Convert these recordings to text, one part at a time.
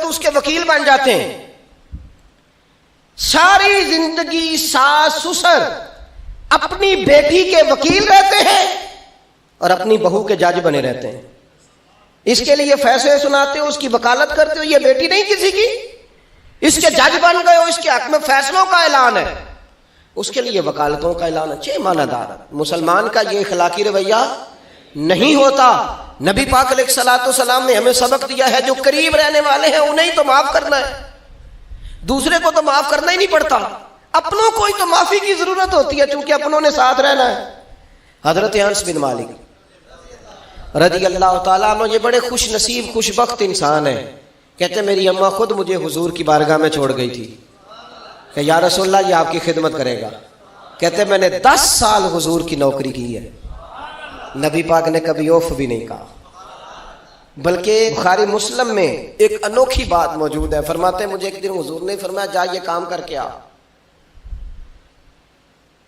اس کے وکیل بن جاتے ہیں. ساری زندگی ساس سسر اپنی بیٹی کے وکیل رہتے ہیں اور اپنی بہو کے جج بنے رہتے ہیں. اس کے لیے فیصلے سناتے ہو, اس کی وکالت کرتے ہو, یہ بیٹی نہیں کسی کی, اس کے جج بن گئے ہو, اس کے حق میں فیصلوں کا اعلان ہے, اس کے لیے وکالتوں کا اعلان ہے. چھ معنی دار. مسلمان کا یہ اخلاقی رویہ نہیں ہوتا. نبی پاک علیہ الصلوۃ والسلام نے ہمیں سبق دیا ہے جو قریب رہنے والے ہیں انہیں تو معاف کرنا ہے, دوسرے کو تو معاف کرنا ہی نہیں پڑتا. اپنوں کو ہی تو معافی کی ضرورت ہوتی ہے چونکہ اپنوں نے ساتھ رہنا ہے. حضرت انس بن مالک رضی اللہ تعالیٰ عنہ یہ بڑے خوش نصیب خوش بخت انسان ہیں. کہتے میری اماں خود مجھے حضور کی بارگاہ میں چھوڑ گئی تھی کہ یا رسول اللہ یہ آپ کی خدمت کرے گا. کہتے میں نے 10 سال حضور کی نوکری کی ہے, نبی پاک نے کبھی اوف بھی نہیں کہا. بلکہ بخاری مسلم میں ایک انوکھی بات موجود ہے. فرماتے ہیں مجھے ایک دن حضور نے فرمایا جا یہ کام کر کے آ.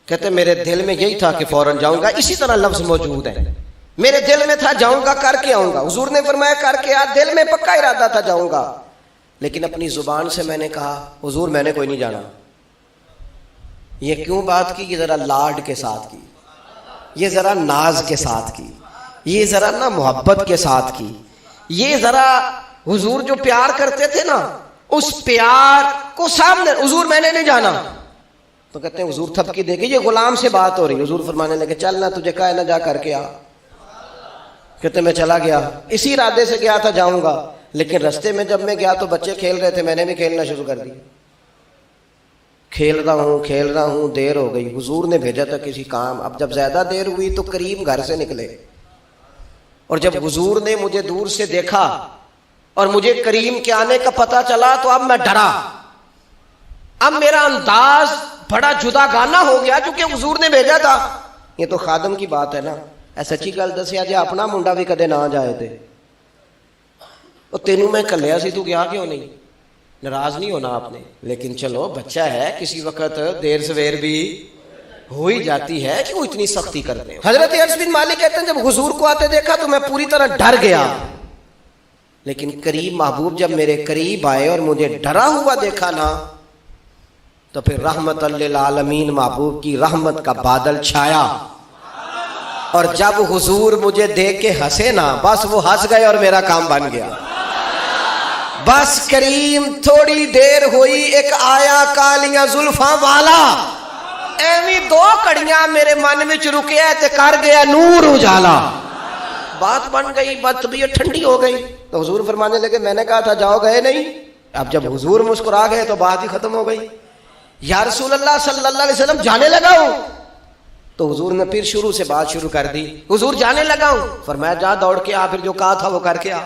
کہتے میرے دل میں یہی تھا کہ فوراً جاؤں گا. اسی طرح لفظ موجود ہے, میرے دل میں تھا جاؤں گا کر کے آؤں گا. حضور نے فرمایا کر کے آ. دل میں پکا ارادہ تھا جاؤں گا, لیکن اپنی زبان سے میں نے کہا حضور میں نے کوئی نہیں جانا. یہ کیوں بات کی؟ یہ ذرا لاڈ کے ساتھ کی, یہ ذرا ناز کے ساتھ کی, یہ ذرا نا محبت کے ساتھ کی. یہ ذرا حضور جو پیار کرتے تھے نا اس پیار کو سامنے, حضور میں نے نہیں جانا. تو کہتے ہیں حضور تھپکی دے کے یہ غلام سے بات ہو رہی. حضور فرمانے لگے چل نہ تجھے کہا ہے نہ جا کر کے آ. کہتے میں چلا گیا, اسی ارادے سے گیا تھا جاؤں گا, لیکن رستے میں جب میں گیا تو بچے کھیل رہے تھے, میں نے بھی کھیلنا شروع کر دیا. کھیل رہا ہوں دیر ہو گئی. حضور نے بھیجا تھا کسی کام. اب جب زیادہ دیر ہوئی تو کریم گھر سے نکلے, اور جب حضور نے مجھے دور سے دیکھا اور مجھے کریم کے آنے کا پتہ چلا تو اب میں ڈرا. اب میرا انداز بڑا جدا گانا ہو گیا کیونکہ حضور نے بھیجا تھا. یہ تو خادم کی بات ہے نا. سچی گل دسیا جی اپنا منڈا بھی کدے نہ جائے تھے اور تینوں میں کلیا سی تو گیا کیوں نہیں؟ ناراض نہیں ہونا آپ نے, لیکن چلو بچہ ہے کسی وقت دیر سویر بھی ہو ہی جاتی ہے, کیوں اتنی سختی کرتے ہیں. حضرت انس بن مالک کہتے ہیں جب حضور کو آتے دیکھا تو میں پوری طرح ڈر گیا, لیکن قریب محبوب جب میرے قریب آئے اور مجھے ڈرا ہوا دیکھا نا تو پھر رحمت للعالمین محبوب کی رحمت کا بادل چھایا. اور جب حضور مجھے دیکھ کے ہنسے نا بس وہ ہنس گئے اور میرا کام بن گیا. بس کریم تھوڑی دیر ہوئی ایک آیا کالیاں زلفاں والا, ایویں 2 کڑیاں میرے من میں رکیا تے کر گیا نور اجالا. بات بن گئی, بات طبیعت ٹھنڈی ہو گئی. تو حضور فرمانے لگے میں نے کہا تھا جاؤ, گئے نہیں. اب جب حضور مسکرا گئے تو بات ہی ختم ہو گئی. یا رسول اللہ صلی اللہ علیہ وسلم جانے لگا ہوں. تو حضور نے پھر شروع سے بات شروع کر دی. حضور جانے لگا ہوں. فرمایا جا دوڑ کے آ, پھر جو کہا تھا وہ کر کے آ.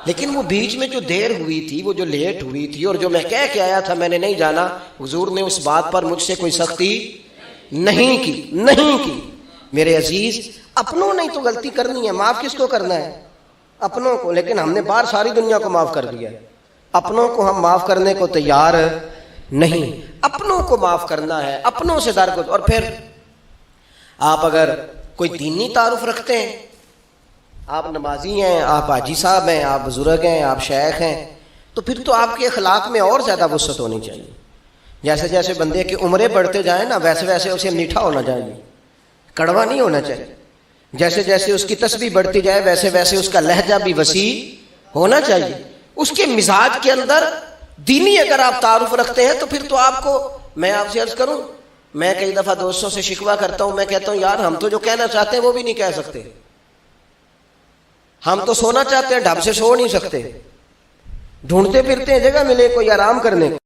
لیکن وہ بیچ میں جو دیر ہوئی تھی, وہ جو لیٹ ہوئی تھی اور جو میں کہہ کے آیا تھا میں نے نہیں جانا, حضور نے اس بات پر مجھ سے کوئی سختی نہیں کی. میرے عزیز اپنوں نے تو غلطی کرنی ہے, معاف کس کو کرنا ہے؟ اپنوں کو. لیکن ہم نے باہر ساری دنیا کو معاف کر دیا ہے, اپنوں کو ہم معاف کرنے کو تیار نہیں. اپنوں کو معاف کرنا ہے, اپنوں سے در کو. اور پھر آپ اگر کوئی دینی تعارف رکھتے ہیں, آپ نمازی ہیں, آپ حاجی صاحب ہیں, آپ بزرگ ہیں, آپ شیخ ہیں, تو پھر تو آپ کے اخلاق میں اور زیادہ وسعت ہونی چاہیے. جیسے جیسے بندے کی عمریں بڑھتے جائیں نا ویسے ویسے اسے میٹھا ہونا چاہیے, کڑوا نہیں ہونا چاہیے. جیسے جیسے اس کی تسبیح بڑھتی جائے ویسے ویسے اس کا لہجہ بھی وسیع ہونا چاہیے. اس کے مزاج کے اندر دینی اگر آپ تعارف رکھتے ہیں تو پھر تو آپ کو, میں آپ سے عرض کروں, میں کئی دفعہ دوستوں سے شکوہ کرتا ہوں, میں کہتا ہوں یار ہم تو جو کہنا چاہتے ہیں وہ بھی نہیں کہہ سکتے. ہم تو سونا چاہتے ہیں, ڈھب سے سو نہیں سکتے, ڈھونڈتے پھرتے ہیں جگہ ملے کوئی آرام کرنے کو.